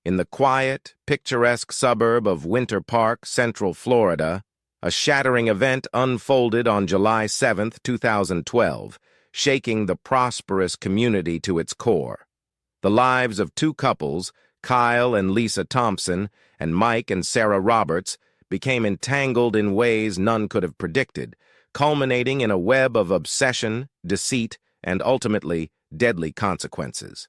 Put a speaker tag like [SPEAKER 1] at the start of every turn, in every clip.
[SPEAKER 1] In the quiet, picturesque suburb of Winter Park, Central Florida, a shattering event unfolded on July 7, 2012, shaking the prosperous community to its core. The lives of two couples, Kyle and Lisa Thompson, and Mike and Sarah Roberts, became entangled in ways none could have predicted, culminating in a web of obsession, deceit, and ultimately deadly consequences.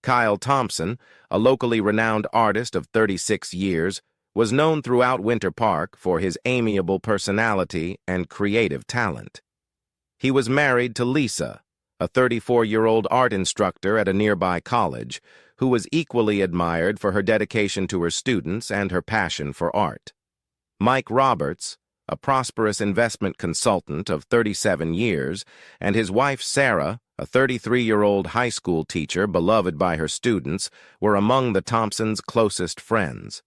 [SPEAKER 1] Kyle Thompson, a locally renowned artist of 36 years, was known throughout Winter Park for his amiable personality and creative talent. He was married to Lisa, a 34-year-old art instructor at a nearby college, who was equally admired for her dedication to her students and her passion for art. Mike Roberts, a prosperous investment consultant of 37 years, and his wife Sarah, a 33-year-old high school teacher beloved by her students, were among the Thompsons' closest friends.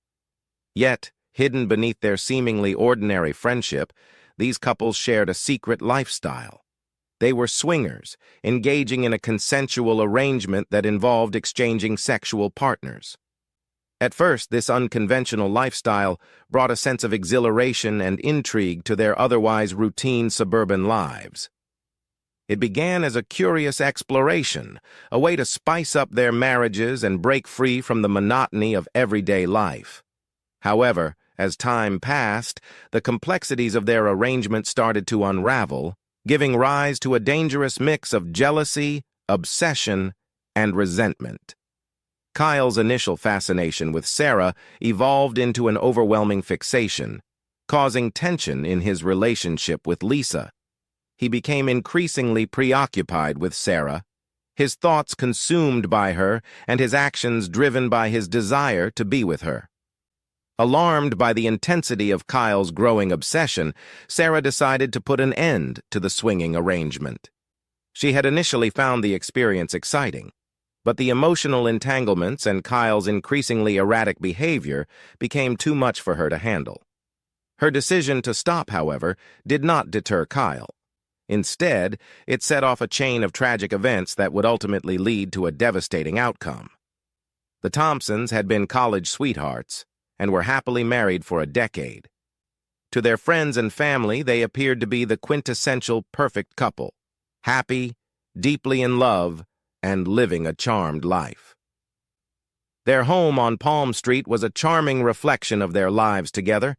[SPEAKER 1] Yet, hidden beneath their seemingly ordinary friendship, these couples shared a secret lifestyle. They were swingers, engaging in a consensual arrangement that involved exchanging sexual partners. At first, this unconventional lifestyle brought a sense of exhilaration and intrigue to their otherwise routine suburban lives. It began as a curious exploration, a way to spice up their marriages and break free from the monotony of everyday life. However, as time passed, the complexities of their arrangement started to unravel, giving rise to a dangerous mix of jealousy, obsession, and resentment. Kyle's initial fascination with Sarah evolved into an overwhelming fixation, causing tension in his relationship with Lisa. He became increasingly preoccupied with Sarah, his thoughts consumed by her and his actions driven by his desire to be with her. Alarmed by the intensity of Kyle's growing obsession, Sarah decided to put an end to the swinging arrangement. She had initially found the experience exciting, but the emotional entanglements and Kyle's increasingly erratic behavior became too much for her to handle. Her decision to stop, however, did not deter Kyle. Instead, it set off a chain of tragic events that would ultimately lead to a devastating outcome. The Thompsons had been college sweethearts and were happily married for a decade. To their friends and family, they appeared to be the quintessential perfect couple, happy, deeply in love, and living a charmed life. Their home on Palm Street was a charming reflection of their lives together.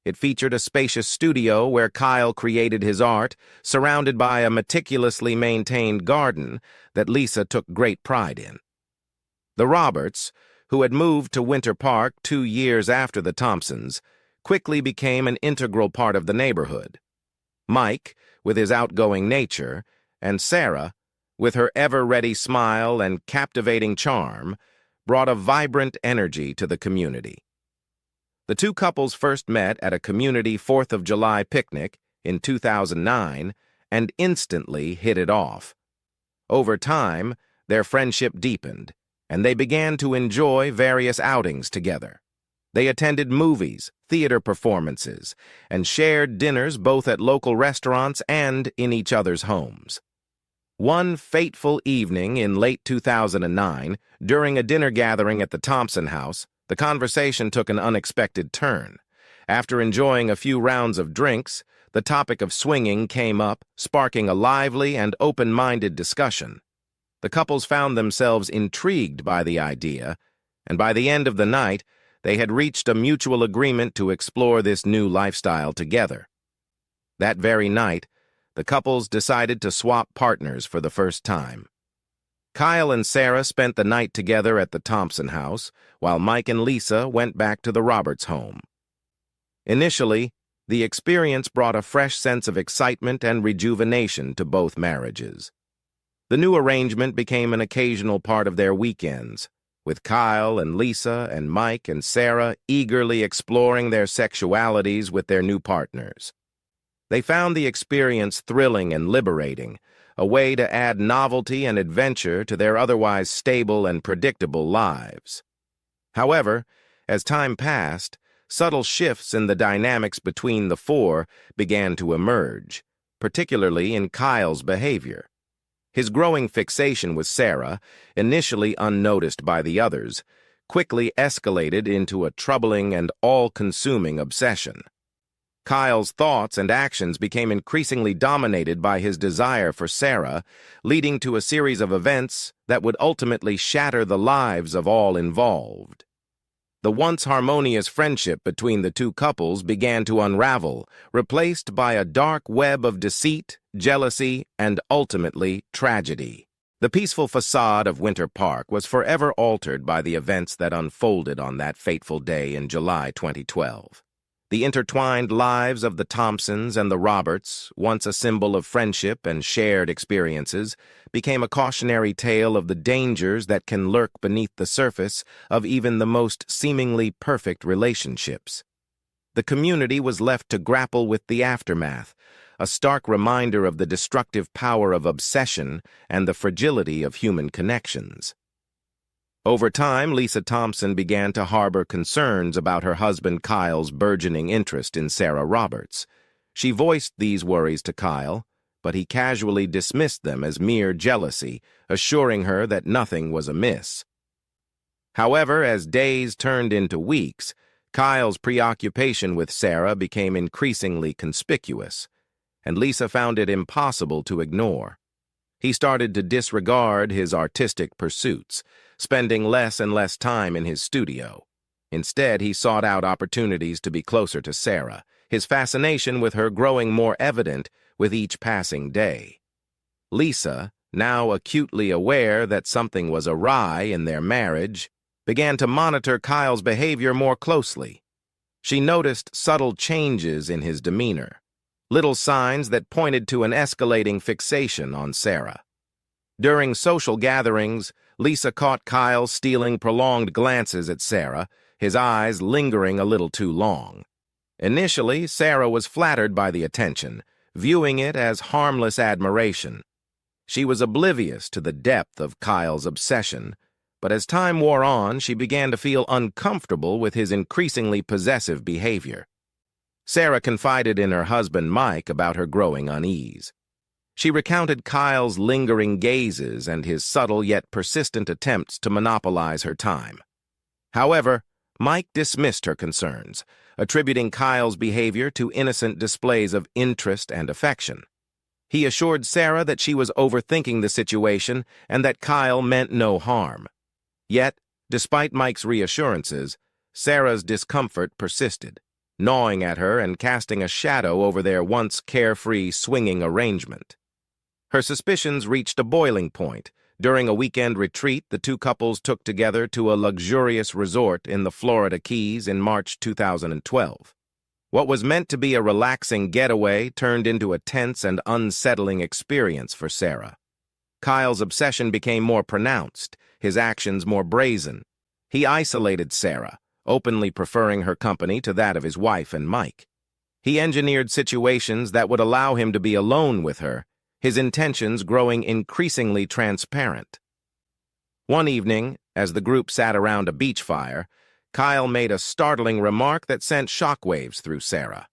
[SPEAKER 1] It featured a spacious studio where Kyle created his art, surrounded by a meticulously maintained garden that Lisa took great pride in. The Roberts, who had moved to Winter Park 2 years after the Thompsons, quickly became an integral part of the neighborhood. Mike, with his outgoing nature, and Sarah, with her ever-ready smile and captivating charm, brought a vibrant energy to the community. The two couples first met at a community 4th of July picnic in 2009 and instantly hit it off. Over time, their friendship deepened, and they began to enjoy various outings together. They attended movies, theater performances, and shared dinners both at local restaurants and in each other's homes. One fateful evening in late 2009, during a dinner gathering at the Thompson house, the conversation took an unexpected turn. After enjoying a few rounds of drinks, the topic of swinging came up, sparking a lively and open-minded discussion. The couples found themselves intrigued by the idea, and by the end of the night, they had reached a mutual agreement to explore this new lifestyle together. That very night, the couples decided to swap partners for the first time. Kyle and Sarah spent the night together at the Thompson house, while Mike and Lisa went back to the Roberts home. Initially, the experience brought a fresh sense of excitement and rejuvenation to both marriages. The new arrangement became an occasional part of their weekends, with Kyle and Lisa and Mike and Sarah eagerly exploring their sexualities with their new partners. They found the experience thrilling and liberating, a way to add novelty and adventure to their otherwise stable and predictable lives. However, as time passed, subtle shifts in the dynamics between the four began to emerge, particularly in Kyle's behavior. His growing fixation with Sarah, initially unnoticed by the others, quickly escalated into a troubling and all-consuming obsession. Kyle's thoughts and actions became increasingly dominated by his desire for Sarah, leading to a series of events that would ultimately shatter the lives of all involved. The once harmonious friendship between the two couples began to unravel, replaced by a dark web of deceit, jealousy, and ultimately tragedy. The peaceful facade of Winter Park was forever altered by the events that unfolded on that fateful day in July 2012. The intertwined lives of the Thompsons and the Roberts, once a symbol of friendship and shared experiences, became a cautionary tale of the dangers that can lurk beneath the surface of even the most seemingly perfect relationships. The community was left to grapple with the aftermath, a stark reminder of the destructive power of obsession and the fragility of human connections. Over time, Lisa Thompson began to harbor concerns about her husband Kyle's burgeoning interest in Sarah Roberts. She voiced these worries to Kyle, but he casually dismissed them as mere jealousy, assuring her that nothing was amiss. However, as days turned into weeks, Kyle's preoccupation with Sarah became increasingly conspicuous, and Lisa found it impossible to ignore. He started to disregard his artistic pursuits, spending less and less time in his studio. Instead, he sought out opportunities to be closer to Sarah, his fascination with her growing more evident with each passing day. Lisa, now acutely aware that something was awry in their marriage, began to monitor Kyle's behavior more closely. She noticed subtle changes in his demeanor, little signs that pointed to an escalating fixation on Sarah. During social gatherings, Lisa caught Kyle stealing prolonged glances at Sarah, his eyes lingering a little too long. Initially, Sarah was flattered by the attention, viewing it as harmless admiration. She was oblivious to the depth of Kyle's obsession, but as time wore on, she began to feel uncomfortable with his increasingly possessive behavior. Sarah confided in her husband Mike about her growing unease. She recounted Kyle's lingering gazes and his subtle yet persistent attempts to monopolize her time. However, Mike dismissed her concerns, attributing Kyle's behavior to innocent displays of interest and affection. He assured Sarah that she was overthinking the situation and that Kyle meant no harm. Yet, despite Mike's reassurances, Sarah's discomfort persisted, gnawing at her and casting a shadow over their once carefree, swinging arrangement. Her suspicions reached a boiling point. During a weekend retreat, the two couples took together to a luxurious resort in the Florida Keys in March 2012. What was meant to be a relaxing getaway turned into a tense and unsettling experience for Sarah. Kyle's obsession became more pronounced, his actions more brazen. He isolated Sarah, openly preferring her company to that of his wife and Mike. He engineered situations that would allow him to be alone with her, his intentions growing increasingly transparent. One evening, as the group sat around a beach fire, Kyle made a startling remark that sent shockwaves through Sarah.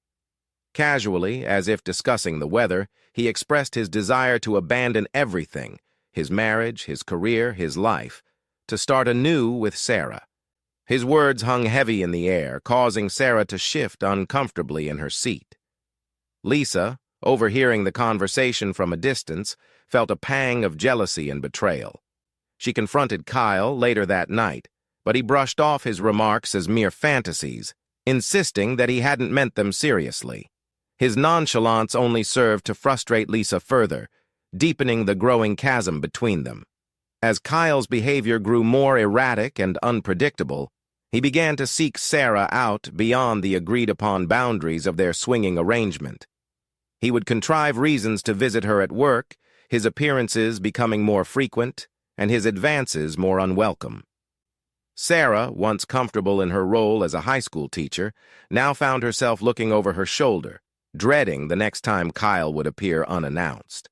[SPEAKER 1] Casually, as if discussing the weather, he expressed his desire to abandon everything, his marriage, his career, his life, to start anew with Sarah. His words hung heavy in the air, causing Sarah to shift uncomfortably in her seat. Lisa, overhearing the conversation from a distance, felt a pang of jealousy and betrayal. She confronted Kyle later that night, but he brushed off his remarks as mere fantasies, insisting that he hadn't meant them seriously. His nonchalance only served to frustrate Lisa further, deepening the growing chasm between them. As Kyle's behavior grew more erratic and unpredictable, he began to seek Sarah out beyond the agreed-upon boundaries of their swinging arrangement. He would contrive reasons to visit her at work, his appearances becoming more frequent, and his advances more unwelcome. Sarah, once comfortable in her role as a high school teacher, now found herself looking over her shoulder, dreading the next time Kyle would appear unannounced.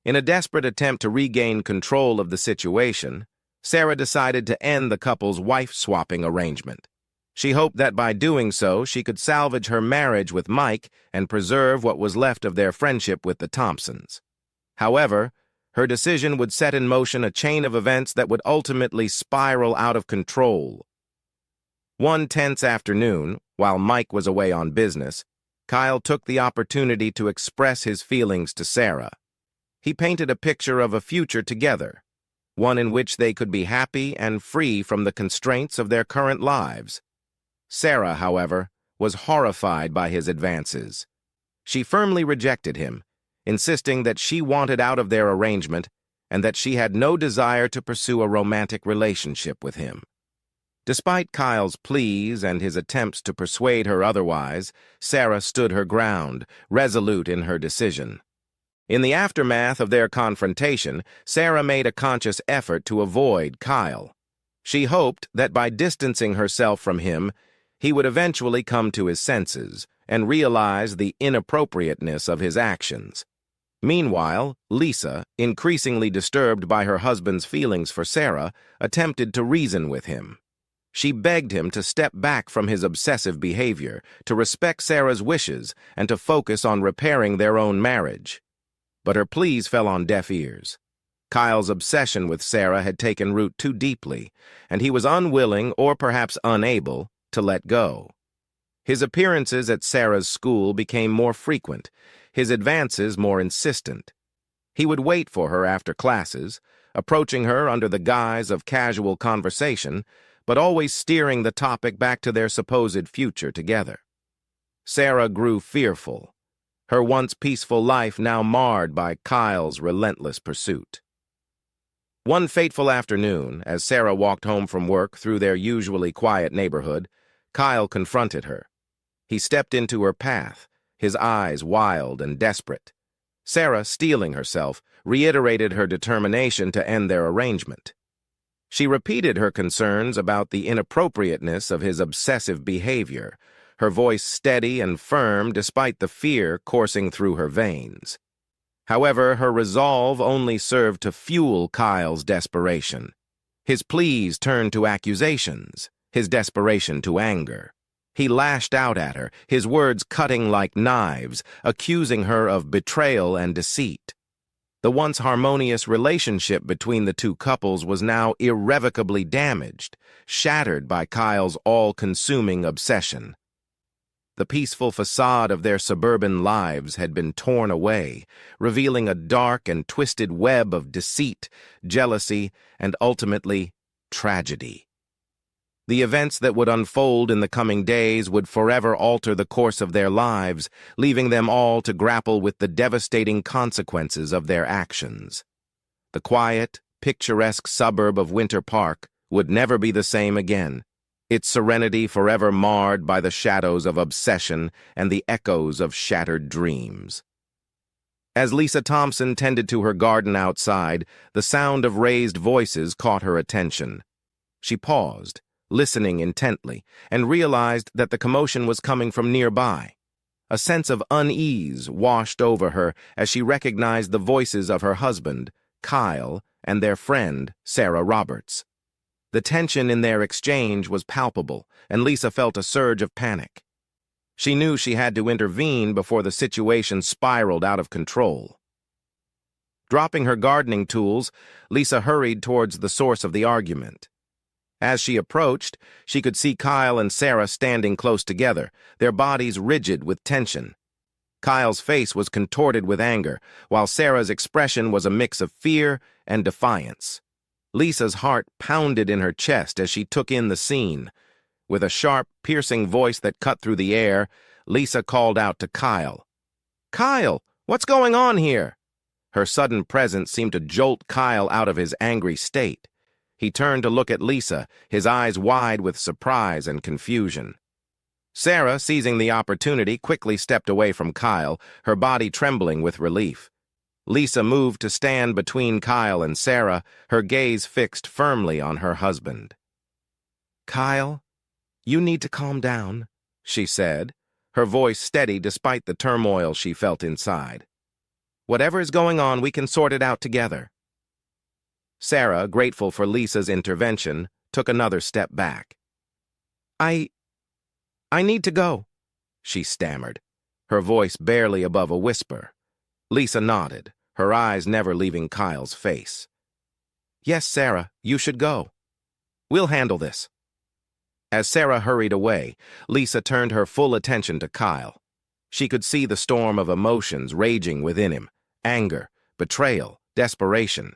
[SPEAKER 1] In a desperate attempt to regain control of the situation, Sarah decided to end the couple's wife-swapping arrangement. She hoped that by doing so, she could salvage her marriage with Mike and preserve what was left of their friendship with the Thompsons. However, Her decision would set in motion a chain of events that would ultimately spiral out of control. One tense afternoon, while Mike was away on business, Kyle took the opportunity to express his feelings to Sarah. He painted a picture of a future together, one in which they could be happy and free from the constraints of their current lives. Sarah, however, was horrified by his advances. She firmly rejected him, insisting that she wanted out of their arrangement and that she had no desire to pursue a romantic relationship with him. Despite Kyle's pleas and his attempts to persuade her otherwise, Sarah stood her ground, resolute in her decision. In the aftermath of their confrontation, Sarah made a conscious effort to avoid Kyle. She hoped that by distancing herself from him, he would eventually come to his senses and realize the inappropriateness of his actions. Meanwhile, Lisa, increasingly disturbed by her husband's feelings for Sarah, attempted to reason with him. She begged him to step back from his obsessive behavior, to respect Sarah's wishes, and to focus on repairing their own marriage. But her pleas fell on deaf ears. Kyle's obsession with Sarah had taken root too deeply, and he was unwilling, or perhaps unable, to let go. His appearances at Sarah's school became more frequent, his advances more insistent. He would wait for her after classes, approaching her under the guise of casual conversation, but always steering the topic back to their supposed future together. Sarah grew fearful, her once peaceful life now marred by Kyle's relentless pursuit. One fateful afternoon, as Sarah walked home from work through their usually quiet neighborhood, Kyle confronted her. He stepped into her path, his eyes wild and desperate. Sarah, steeling herself, reiterated her determination to end their arrangement. She repeated her concerns about the inappropriateness of his obsessive behavior, her voice steady and firm despite the fear coursing through her veins. However, her resolve only served to fuel Kyle's desperation. His pleas turned to accusations, his desperation to anger. He lashed out at her, his words cutting like knives, accusing her of betrayal and deceit. The once harmonious relationship between the two couples was now irrevocably damaged, shattered by Kyle's all-consuming obsession. The peaceful facade of their suburban lives had been torn away, revealing a dark and twisted web of deceit, jealousy, and ultimately, tragedy. The events that would unfold in the coming days would forever alter the course of their lives, leaving them all to grapple with the devastating consequences of their actions. The quiet, picturesque suburb of Winter Park would never be the same again, its serenity forever marred by the shadows of obsession and the echoes of shattered dreams. As Lisa Thompson tended to her garden outside, the sound of raised voices caught her attention. She paused, listening intently, and realized that the commotion was coming from nearby. A sense of unease washed over her as she recognized the voices of her husband, Kyle, and their friend, Sarah Roberts. The tension in their exchange was palpable, and Lisa felt a surge of panic. She knew she had to intervene before the situation spiraled out of control. Dropping her gardening tools, Lisa hurried towards the source of the argument. As she approached, she could see Kyle and Sarah standing close together, their bodies rigid with tension. Kyle's face was contorted with anger, while Sarah's expression was a mix of fear and defiance. Lisa's heart pounded in her chest as she took in the scene. With a sharp, piercing voice that cut through the air, Lisa called out to Kyle. "Kyle, what's going on here?" Her sudden presence seemed to jolt Kyle out of his angry state. He turned to look at Lisa, his eyes wide with surprise and confusion. Sarah, seizing the opportunity, quickly stepped away from Kyle, her body trembling with relief. Lisa moved to stand between Kyle and Sarah, her gaze fixed firmly on her husband. "Kyle, you need to calm down," she said, her voice steady despite the turmoil she felt inside. "Whatever is going on, we can sort it out together." Sarah, grateful for Lisa's intervention, took another step back. I need to go," she stammered, her voice barely above a whisper. Lisa nodded, her eyes never leaving Kyle's face. "Yes, Sarah, you should go. We'll handle this." As Sarah hurried away, Lisa turned her full attention to Kyle. She could see the storm of emotions raging within him: anger, betrayal, desperation.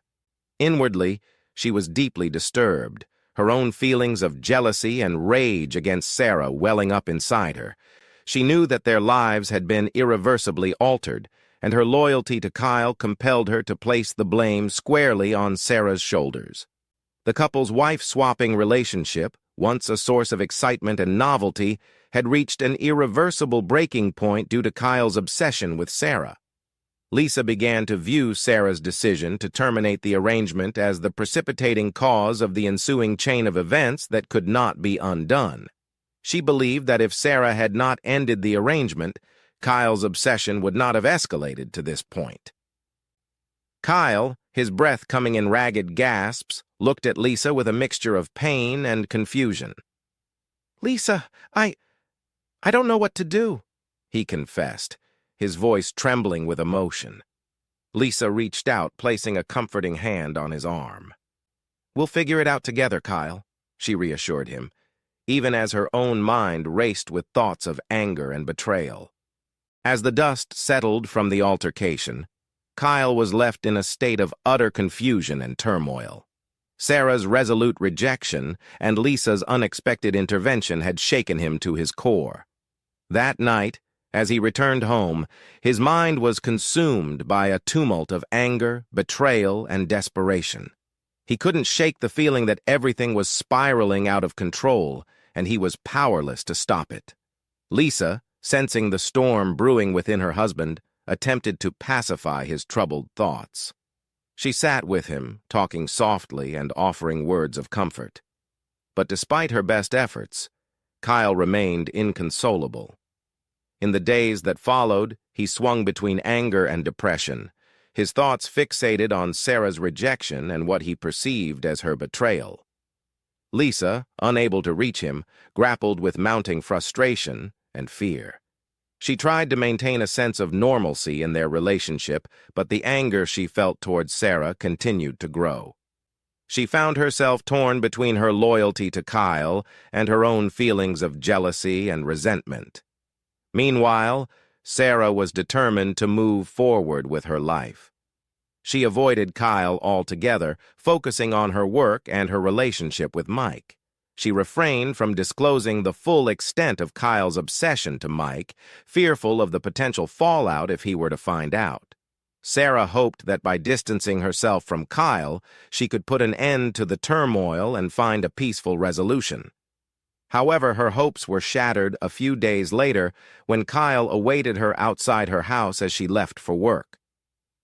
[SPEAKER 1] Inwardly, she was deeply disturbed, her own feelings of jealousy and rage against Sarah welling up inside her. She knew that their lives had been irreversibly altered, and her loyalty to Kyle compelled her to place the blame squarely on Sarah's shoulders. The couple's wife-swapping relationship, once a source of excitement and novelty, had reached an irreversible breaking point due to Kyle's obsession with Sarah. Lisa began to view Sarah's decision to terminate the arrangement as the precipitating cause of the ensuing chain of events that could not be undone. She believed that if Sarah had not ended the arrangement, Kyle's obsession would not have escalated to this point. Kyle, his breath coming in ragged gasps, looked at Lisa with a mixture of pain and confusion. "Lisa, I don't know what to do," he confessed, his voice trembling with emotion. Lisa reached out, placing a comforting hand on his arm. "We'll figure it out together, Kyle," she reassured him, even as her own mind raced with thoughts of anger and betrayal. As the dust settled from the altercation, Kyle was left in a state of utter confusion and turmoil. Sarah's resolute rejection and Lisa's unexpected intervention had shaken him to his core. That night, as he returned home, his mind was consumed by a tumult of anger, betrayal, and desperation. He couldn't shake the feeling that everything was spiraling out of control, and he was powerless to stop it. Lisa, sensing the storm brewing within her husband, attempted to pacify his troubled thoughts. She sat with him, talking softly and offering words of comfort. But despite her best efforts, Kyle remained inconsolable. In the days that followed, he swung between anger and depression, his thoughts fixated on Sarah's rejection and what he perceived as her betrayal. Lisa, unable to reach him, grappled with mounting frustration and fear. She tried to maintain a sense of normalcy in their relationship, but the anger she felt towards Sarah continued to grow. She found herself torn between her loyalty to Kyle and her own feelings of jealousy and resentment. Meanwhile, Sarah was determined to move forward with her life. She avoided Kyle altogether, focusing on her work and her relationship with Mike. She refrained from disclosing the full extent of Kyle's obsession to Mike, fearful of the potential fallout if he were to find out. Sarah hoped that by distancing herself from Kyle, she could put an end to the turmoil and find a peaceful resolution. However, her hopes were shattered a few days later when Kyle awaited her outside her house as she left for work.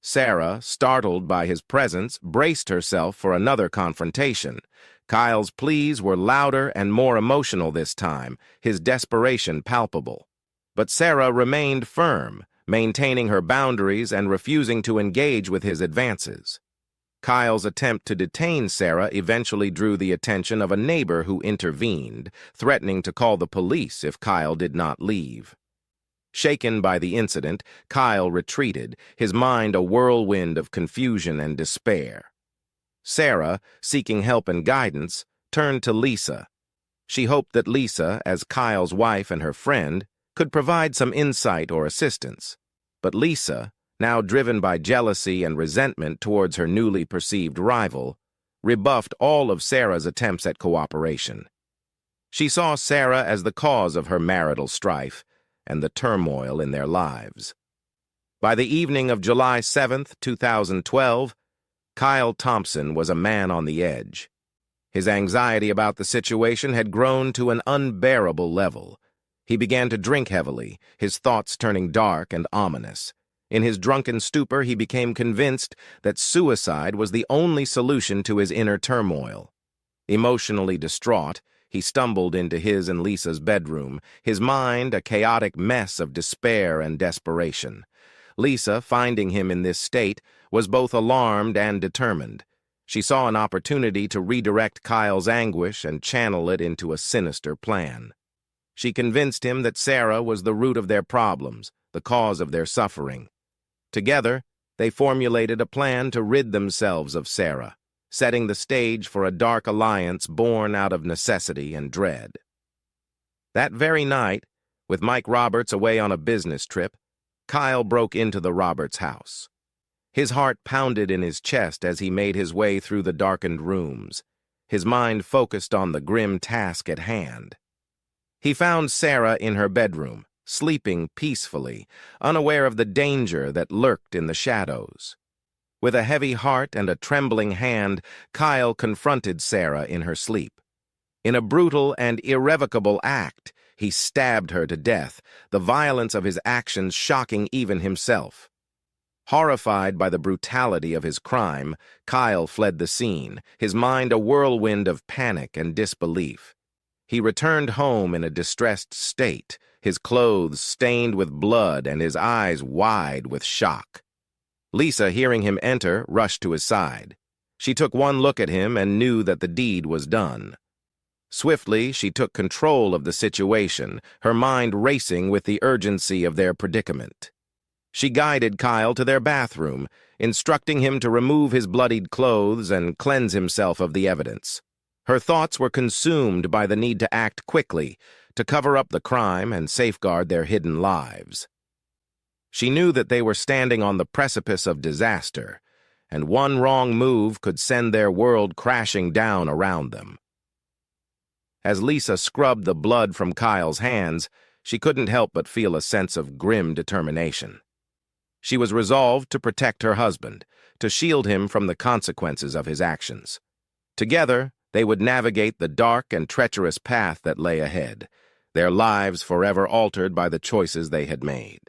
[SPEAKER 1] Sarah, startled by his presence, braced herself for another confrontation. Kyle's pleas were louder and more emotional this time, his desperation palpable. But Sarah remained firm, maintaining her boundaries and refusing to engage with his advances. Kyle's attempt to detain Sarah eventually drew the attention of a neighbor who intervened, threatening to call the police if Kyle did not leave. Shaken by the incident, Kyle retreated, his mind a whirlwind of confusion and despair. Sarah, seeking help and guidance, turned to Lisa. She hoped that Lisa, as Kyle's wife and her friend, could provide some insight or assistance. But Lisa, now driven by jealousy and resentment towards her newly perceived rival, rebuffed all of Sarah's attempts at cooperation. She saw Sarah as the cause of her marital strife and the turmoil in their lives. By the evening of July 7th, 2012, Kyle Thompson was a man on the edge. His anxiety about the situation had grown to an unbearable level. He began to drink heavily, his thoughts turning dark and ominous. In his drunken stupor, he became convinced that suicide was the only solution to his inner turmoil. Emotionally distraught, he stumbled into his and Lisa's bedroom, his mind a chaotic mess of despair and desperation. Lisa, finding him in this state, was both alarmed and determined. She saw an opportunity to redirect Kyle's anguish and channel it into a sinister plan. She convinced him that Sarah was the root of their problems, the cause of their suffering. Together, they formulated a plan to rid themselves of Sarah, setting the stage for a dark alliance born out of necessity and dread. That very night, with Mike Roberts away on a business trip, Kyle broke into the Roberts house. His heart pounded in his chest as he made his way through the darkened rooms, his mind focused on the grim task at hand. He found Sarah in her bedroom, sleeping peacefully, unaware of the danger that lurked in the shadows. With a heavy heart and a trembling hand, Kyle confronted Sarah in her sleep. In a brutal and irrevocable act, he stabbed her to death, the violence of his actions shocking even himself. Horrified by the brutality of his crime, Kyle fled the scene, his mind a whirlwind of panic and disbelief. He returned home in a distressed state, his clothes stained with blood and his eyes wide with shock. Lisa, hearing him enter, rushed to his side. She took one look at him and knew that the deed was done. Swiftly, she took control of the situation, her mind racing with the urgency of their predicament. She guided Kyle to their bathroom, instructing him to remove his bloodied clothes and cleanse himself of the evidence. Her thoughts were consumed by the need to act quickly, to cover up the crime and safeguard their hidden lives. She knew that they were standing on the precipice of disaster, and one wrong move could send their world crashing down around them. As Lisa scrubbed the blood from Kyle's hands, she couldn't help but feel a sense of grim determination. She was resolved to protect her husband, to shield him from the consequences of his actions. Together, they would navigate the dark and treacherous path that lay ahead, their lives forever altered by the choices they had made.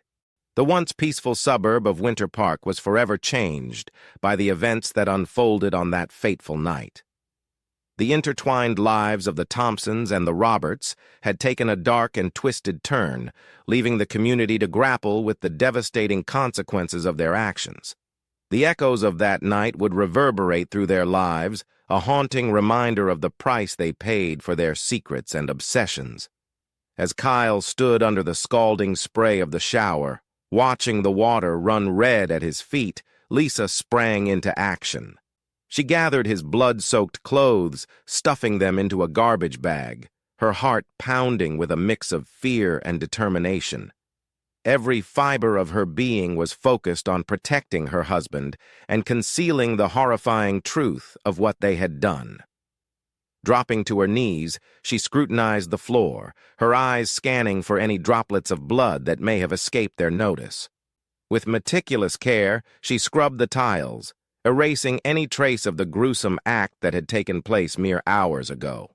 [SPEAKER 1] The once peaceful suburb of Winter Park was forever changed by the events that unfolded on that fateful night. The intertwined lives of the Thompsons and the Roberts had taken a dark and twisted turn, leaving the community to grapple with the devastating consequences of their actions. The echoes of that night would reverberate through their lives, a haunting reminder of the price they paid for their secrets and obsessions. As Kyle stood under the scalding spray of the shower, watching the water run red at his feet, Lisa sprang into action. She gathered his blood-soaked clothes, stuffing them into a garbage bag, her heart pounding with a mix of fear and determination. Every fiber of her being was focused on protecting her husband and concealing the horrifying truth of what they had done. Dropping to her knees, she scrutinized the floor, her eyes scanning for any droplets of blood that may have escaped their notice. With meticulous care, she scrubbed the tiles, erasing any trace of the gruesome act that had taken place mere hours ago.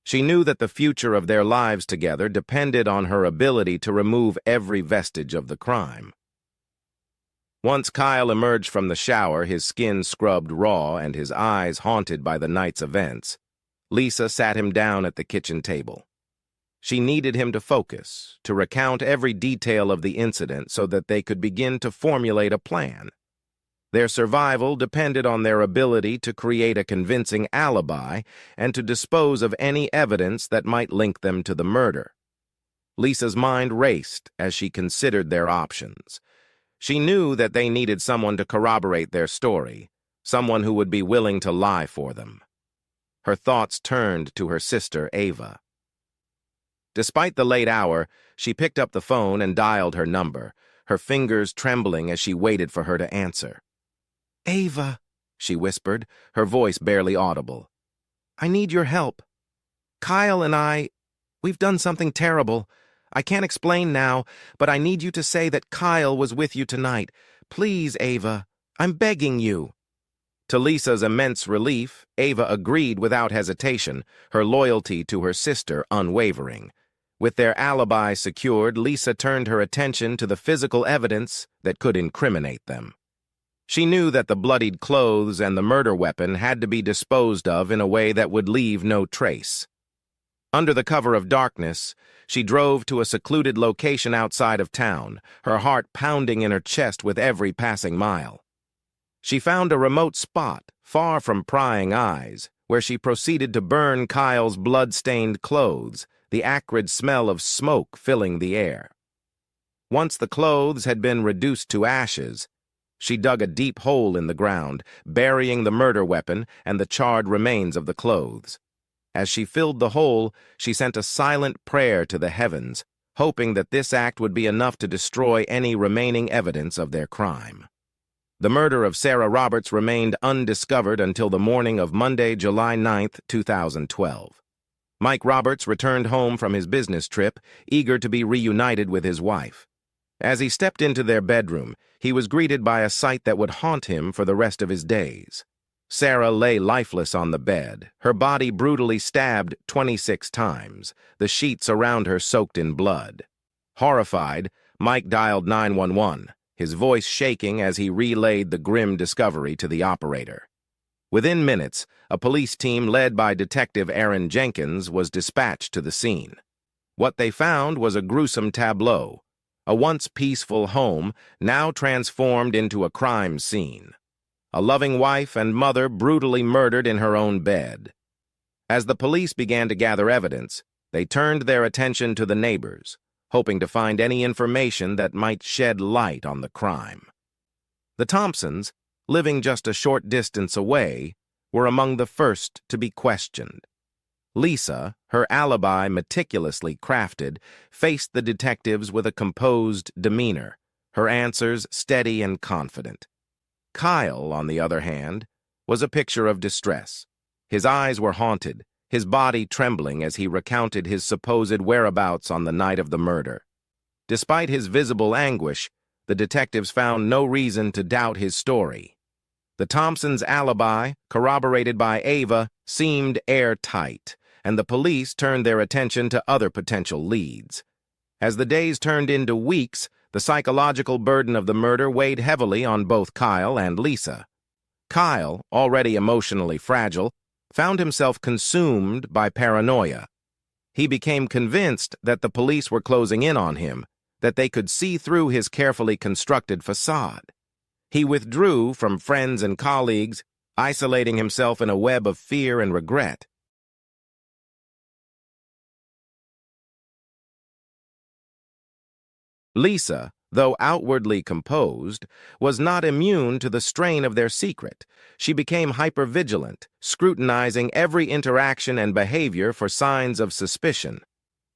[SPEAKER 1] She knew that the future of their lives together depended on her ability to remove every vestige of the crime. Once Kyle emerged from the shower, his skin scrubbed raw and his eyes haunted by the night's events, Lisa sat him down at the kitchen table. She needed him to focus, to recount every detail of the incident so that they could begin to formulate a plan. Their survival depended on their ability to create a convincing alibi and to dispose of any evidence that might link them to the murder. Lisa's mind raced as she considered their options. She knew that they needed someone to corroborate their story, someone who would be willing to lie for them. Her thoughts turned to her sister, Ava. Despite the late hour, she picked up the phone and dialed her number, her fingers trembling as she waited for her to answer. "Ava," she whispered, her voice barely audible. "I need your help. Kyle and we've done something terrible. I can't explain now, but I need you to say that Kyle was with you tonight. Please, Ava, I'm begging you." To Lisa's immense relief, Ava agreed without hesitation, her loyalty to her sister unwavering. With their alibi secured, Lisa turned her attention to the physical evidence that could incriminate them. She knew that the bloodied clothes and the murder weapon had to be disposed of in a way that would leave no trace. Under the cover of darkness, she drove to a secluded location outside of town, her heart pounding in her chest with every passing mile. She found a remote spot, far from prying eyes, where she proceeded to burn Kyle's blood-stained clothes, the acrid smell of smoke filling the air. Once the clothes had been reduced to ashes, She dug a deep hole in the ground, burying the murder weapon and the charred remains of the clothes. As she filled the hole, she sent a silent prayer to the heavens, hoping that this act would be enough to destroy any remaining evidence of their crime. The murder of Sarah Roberts remained undiscovered until the morning of Monday, July 9, 2012. Mike Roberts returned home from his business trip, eager to be reunited with his wife. As he stepped into their bedroom, he was greeted by a sight that would haunt him for the rest of his days. Sarah lay lifeless on the bed, her body brutally stabbed 26 times, the sheets around her soaked in blood. Horrified, Mike dialed 911, his voice shaking as he relayed the grim discovery to the operator. Within minutes, a police team led by Detective Aaron Jenkins was dispatched to the scene. What they found was a gruesome tableau, a once peaceful home now transformed into a crime scene. A loving wife and mother brutally murdered in her own bed. As the police began to gather evidence, they turned their attention to the neighbors, hoping to find any information that might shed light on the crime. The Thompsons, living just a short distance away, were among the first to be questioned. Lisa, her alibi meticulously crafted, faced the detectives with a composed demeanor, her answers steady and confident. Kyle, on the other hand, was a picture of distress. His eyes were haunted, his body trembling as he recounted his supposed whereabouts on the night of the murder. Despite his visible anguish, the detectives found no reason to doubt his story. The Thompsons' alibi, corroborated by Ava, seemed airtight, and the police turned their attention to other potential leads. As the days turned into weeks, the psychological burden of the murder weighed heavily on both Kyle and Lisa. Kyle, already emotionally fragile, found himself consumed by paranoia. He became convinced that the police were closing in on him, that they could see through his carefully constructed facade. He withdrew from friends and colleagues, isolating himself in a web of fear and regret. Lisa, though outwardly composed, was not immune to the strain of their secret. She became hypervigilant, scrutinizing every interaction and behavior for signs of suspicion.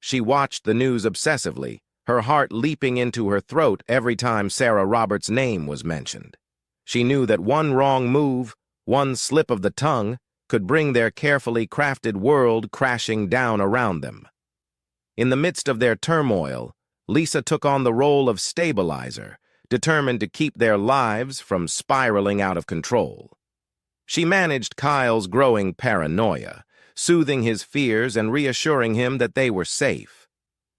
[SPEAKER 1] She watched the news obsessively, her heart leaping into her throat every time Sarah Roberts' name was mentioned. She knew that one wrong move, one slip of the tongue, could bring their carefully crafted world crashing down around them. In the midst of their turmoil, Lisa took on the role of stabilizer, determined to keep their lives from spiraling out of control. She managed Kyle's growing paranoia, soothing his fears and reassuring him that they were safe.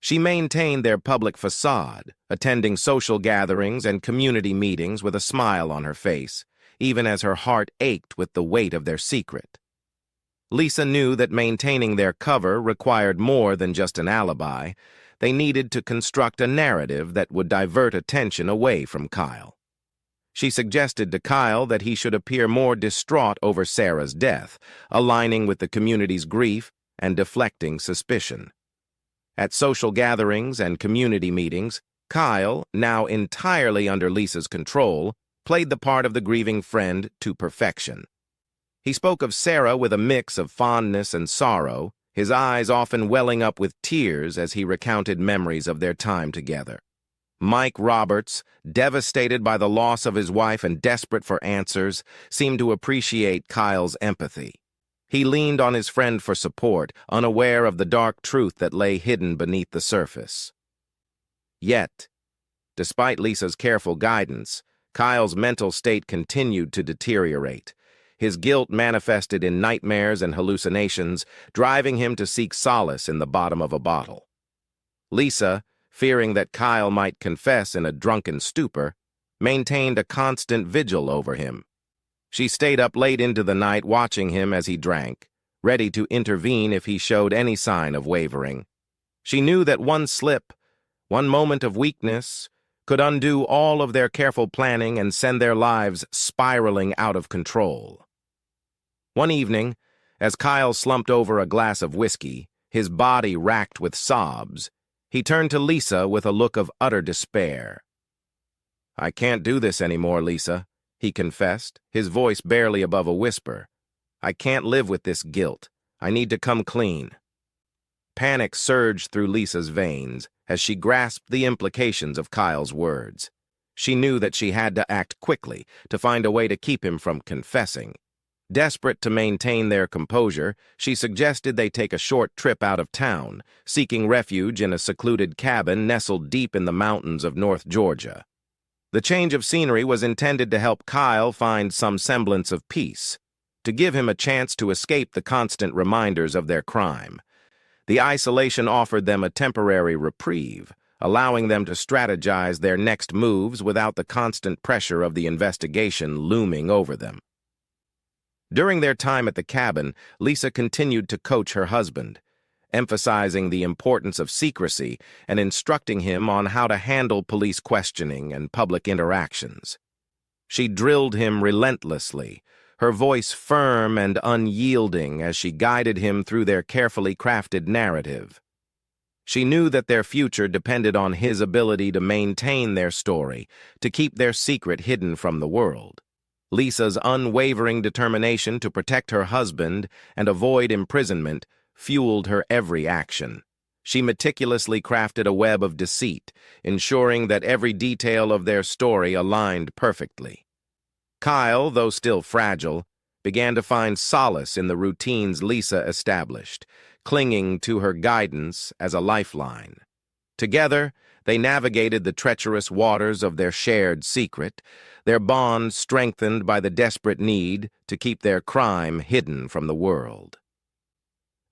[SPEAKER 1] She maintained their public facade, attending social gatherings and community meetings with a smile on her face, even as her heart ached with the weight of their secret. Lisa knew that maintaining their cover required more than just an alibi. They needed to construct a narrative that would divert attention away from Kyle. She suggested to Kyle that he should appear more distraught over Sarah's death, aligning with the community's grief and deflecting suspicion. At social gatherings and community meetings, Kyle, now entirely under Lisa's control, played the part of the grieving friend to perfection. He spoke of Sarah with a mix of fondness and sorrow, his eyes often welling up with tears as he recounted memories of their time together. Mike Roberts, devastated by the loss of his wife and desperate for answers, seemed to appreciate Kyle's empathy. He leaned on his friend for support, unaware of the dark truth that lay hidden beneath the surface. Yet, despite Lisa's careful guidance, Kyle's mental state continued to deteriorate. His guilt manifested in nightmares and hallucinations, driving him to seek solace in the bottom of a bottle. Lisa, fearing that Kyle might confess in a drunken stupor, maintained a constant vigil over him. She stayed up late into the night watching him as he drank, ready to intervene if he showed any sign of wavering. She knew that one slip, one moment of weakness, could undo all of their careful planning and send their lives spiraling out of control. One evening, as Kyle slumped over a glass of whiskey, his body racked with sobs, he turned to Lisa with a look of utter despair. "I can't do this anymore, Lisa," he confessed, his voice barely above a whisper. "I can't live with this guilt. I need to come clean." Panic surged through Lisa's veins as she grasped the implications of Kyle's words. She knew that she had to act quickly to find a way to keep him from confessing. Desperate to maintain their composure, she suggested they take a short trip out of town, seeking refuge in a secluded cabin nestled deep in the mountains of North Georgia. The change of scenery was intended to help Kyle find some semblance of peace, to give him a chance to escape the constant reminders of their crime. The isolation offered them a temporary reprieve, allowing them to strategize their next moves without the constant pressure of the investigation looming over them. During their time at the cabin, Lisa continued to coach her husband, emphasizing the importance of secrecy and instructing him on how to handle police questioning and public interactions. She drilled him relentlessly, her voice firm and unyielding as she guided him through their carefully crafted narrative. She knew that their future depended on his ability to maintain their story, to keep their secret hidden from the world. Lisa's unwavering determination to protect her husband and avoid imprisonment fueled her every action. She meticulously crafted a web of deceit, ensuring that every detail of their story aligned perfectly. Kyle, though still fragile, began to find solace in the routines Lisa established, clinging to her guidance as a lifeline. Together, they navigated the treacherous waters of their shared secret, their bond strengthened by the desperate need to keep their crime hidden from the world.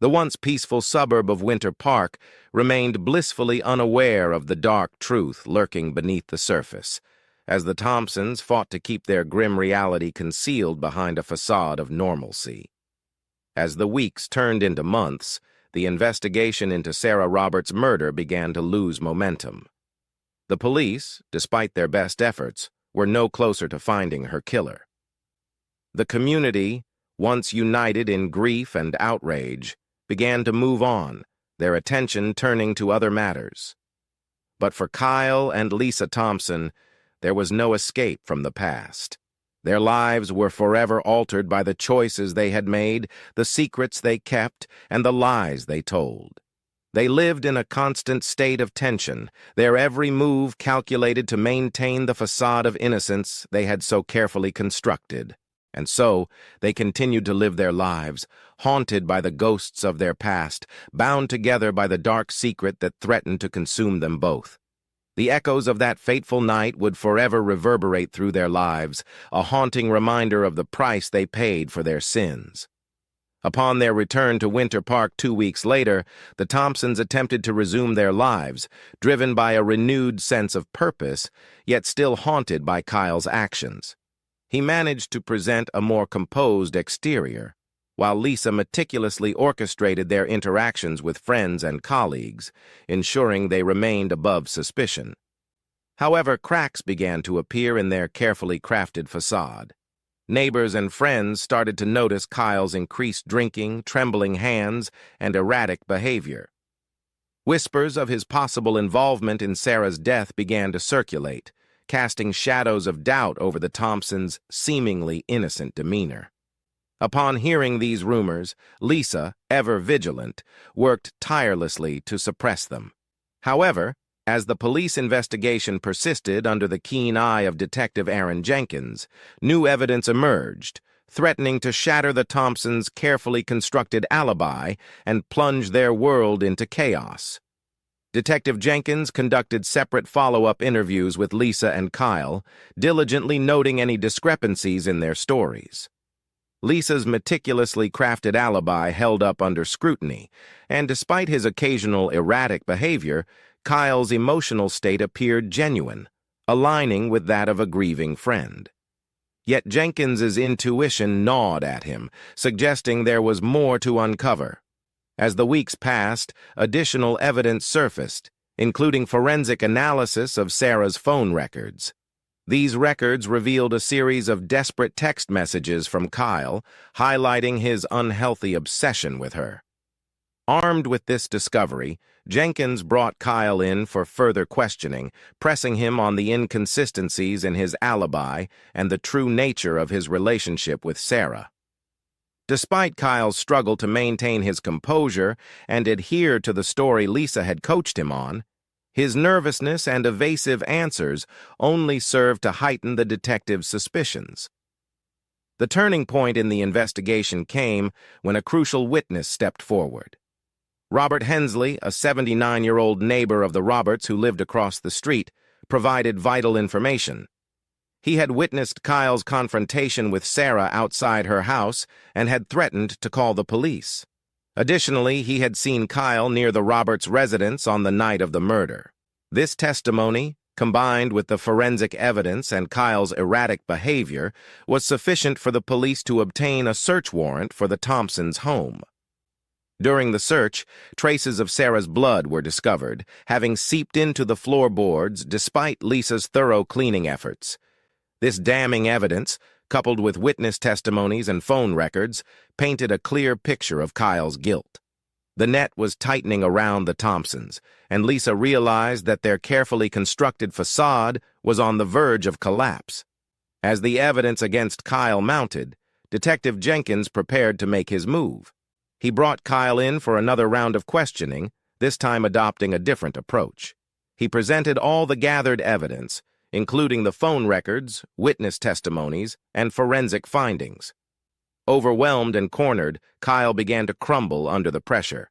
[SPEAKER 1] The once peaceful suburb of Winter Park remained blissfully unaware of the dark truth lurking beneath the surface, as the Thompsons fought to keep their grim reality concealed behind a facade of normalcy. As the weeks turned into months, the investigation into Sarah Roberts' murder began to lose momentum. The police, despite their best efforts, were no closer to finding her killer. The community, once united in grief and outrage, began to move on, their attention turning to other matters. But for Kyle and Lisa Thompson, there was no escape from the past. Their lives were forever altered by the choices they had made, the secrets they kept, and the lies they told. They lived in a constant state of tension, their every move calculated to maintain the facade of innocence they had so carefully constructed. And so, they continued to live their lives, haunted by the ghosts of their past, bound together by the dark secret that threatened to consume them both. The echoes of that fateful night would forever reverberate through their lives, a haunting reminder of the price they paid for their sins. Upon their return to Winter Park 2 weeks later, the Thompsons attempted to resume their lives, driven by a renewed sense of purpose, yet still haunted by Kyle's actions. He managed to present a more composed exterior, while Lisa meticulously orchestrated their interactions with friends and colleagues, ensuring they remained above suspicion. However, cracks began to appear in their carefully crafted facade. Neighbors and friends started to notice Kyle's increased drinking, trembling hands, and erratic behavior. Whispers of his possible involvement in Sarah's death began to circulate, casting shadows of doubt over the Thompsons' seemingly innocent demeanor. Upon hearing these rumors, Lisa, ever vigilant, worked tirelessly to suppress them. However, as the police investigation persisted under the keen eye of Detective Aaron Jenkins, new evidence emerged, threatening to shatter the Thompsons' carefully constructed alibi and plunge their world into chaos. Detective Jenkins conducted separate follow-up interviews with Lisa and Kyle, diligently noting any discrepancies in their stories. Lisa's meticulously crafted alibi held up under scrutiny, and despite his occasional erratic behavior, Kyle's emotional state appeared genuine, aligning with that of a grieving friend. Yet Jenkins's intuition gnawed at him, suggesting there was more to uncover. As the weeks passed, additional evidence surfaced, including forensic analysis of Sarah's phone records. These records revealed a series of desperate text messages from Kyle, highlighting his unhealthy obsession with her. Armed with this discovery, Jenkins brought Kyle in for further questioning, pressing him on the inconsistencies in his alibi and the true nature of his relationship with Sarah. Despite Kyle's struggle to maintain his composure and adhere to the story Lisa had coached him on, his nervousness and evasive answers only served to heighten the detective's suspicions. The turning point in the investigation came when a crucial witness stepped forward. Robert Hensley, a 79-year-old neighbor of the Roberts who lived across the street, provided vital information. He had witnessed Kyle's confrontation with Sarah outside her house and had threatened to call the police. Additionally, he had seen Kyle near the Roberts' residence on the night of the murder. This testimony, combined with the forensic evidence and Kyle's erratic behavior, was sufficient for the police to obtain a search warrant for the Thompsons' home. During the search, traces of Sarah's blood were discovered, having seeped into the floorboards despite Lisa's thorough cleaning efforts. This damning evidence, coupled with witness testimonies and phone records, painted a clear picture of Kyle's guilt. The net was tightening around the Thompsons, and Lisa realized that their carefully constructed facade was on the verge of collapse. As the evidence against Kyle mounted, Detective Jenkins prepared to make his move. He brought Kyle in for another round of questioning, this time adopting a different approach. He presented all the gathered evidence, including the phone records, witness testimonies, and forensic findings. Overwhelmed and cornered, Kyle began to crumble under the pressure.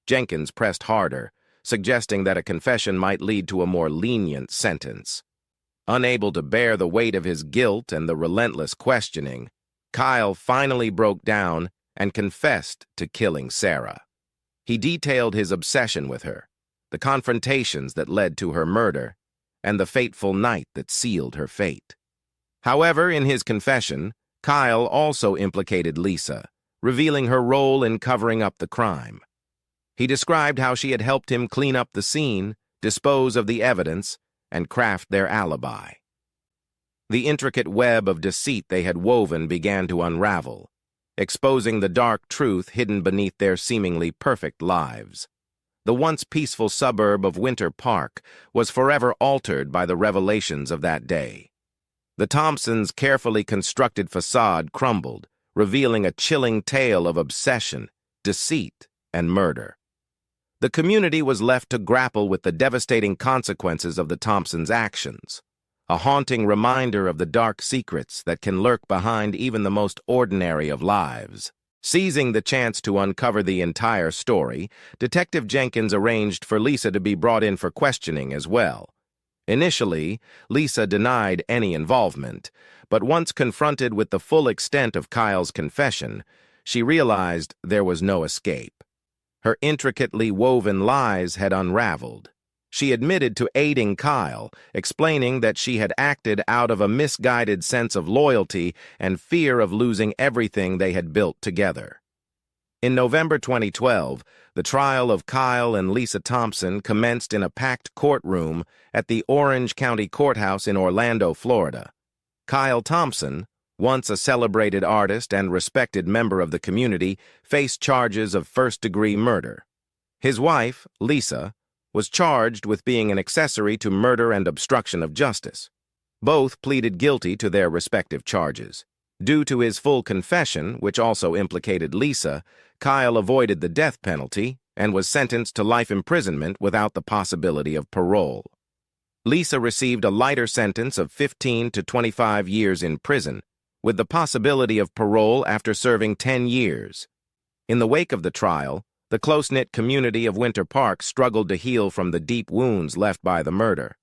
[SPEAKER 1] Jenkins pressed harder, suggesting that a confession might lead to a more lenient sentence. Unable to bear the weight of his guilt and the relentless questioning, Kyle finally broke down and confessed to killing Sarah. He detailed his obsession with her, the confrontations that led to her murder, and the fateful night that sealed her fate. However, in his confession, Kyle also implicated Lisa, revealing her role in covering up the crime. He described how she had helped him clean up the scene, dispose of the evidence, and craft their alibi. The intricate web of deceit they had woven began to unravel, exposing the dark truth hidden beneath their seemingly perfect lives. The once peaceful suburb of Winter Park was forever altered by the revelations of that day. The Thompsons' carefully constructed facade crumbled, revealing a chilling tale of obsession, deceit, and murder. The community was left to grapple with the devastating consequences of the Thompsons' actions, a haunting reminder of the dark secrets that can lurk behind even the most ordinary of lives. Seizing the chance to uncover the entire story, Detective Jenkins arranged for Lisa to be brought in for questioning as well. Initially, Lisa denied any involvement, but once confronted with the full extent of Kyle's confession, she realized there was no escape. Her intricately woven lies had unraveled. She admitted to aiding Kyle, explaining that she had acted out of a misguided sense of loyalty and fear of losing everything they had built together. In November 2012, the trial of Kyle and Lisa Thompson commenced in a packed courtroom at the Orange County Courthouse in Orlando, Florida. Kyle Thompson, once a celebrated artist and respected member of the community, faced charges of first-degree murder. His wife, Lisa, was charged with being an accessory to murder and obstruction of justice. Both pleaded guilty to their respective charges. Due to his full confession, which also implicated Lisa, Kyle avoided the death penalty and was sentenced to life imprisonment without the possibility of parole. Lisa received a lighter sentence of 15 to 25 years in prison, with the possibility of parole after serving 10 years. In the wake of the trial, the close-knit community of Winter Park struggled to heal from the deep wounds left by the murder.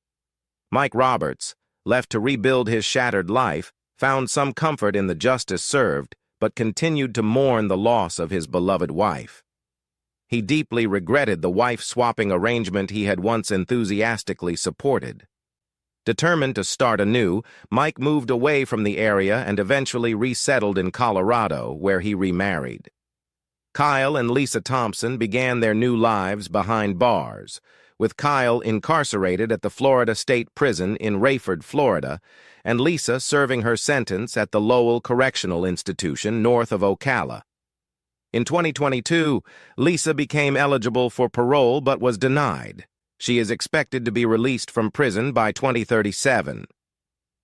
[SPEAKER 1] Mike Roberts, left to rebuild his shattered life, found some comfort in the justice served, but continued to mourn the loss of his beloved wife. He deeply regretted the wife-swapping arrangement he had once enthusiastically supported. Determined to start anew, Mike moved away from the area and eventually resettled in Colorado, where he remarried. Kyle and Lisa Thompson began their new lives behind bars, with Kyle incarcerated at the Florida State Prison in Rayford, Florida, and Lisa serving her sentence at the Lowell Correctional Institution north of Ocala. In 2022, Lisa became eligible for parole but was denied. She is expected to be released from prison by 2037.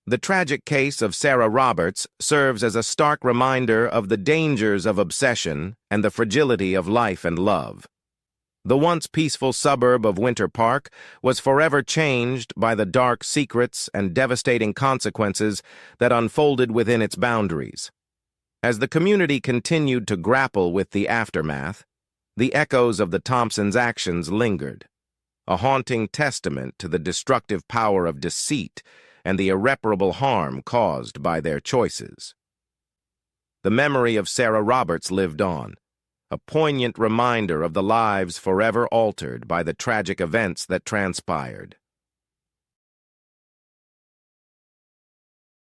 [SPEAKER 1] The tragic case of Sarah Roberts serves as a stark reminder of the dangers of obsession and the fragility of life and love. The once peaceful suburb of Winter Park was forever changed by the dark secrets and devastating consequences that unfolded within its boundaries. As the community continued to grapple with the aftermath, the echoes of the Thompsons' actions lingered, a haunting testament to the destructive power of deceit and the irreparable harm caused by their choices. The memory of Sarah Roberts lived on, a poignant reminder of the lives forever altered by the tragic events that transpired.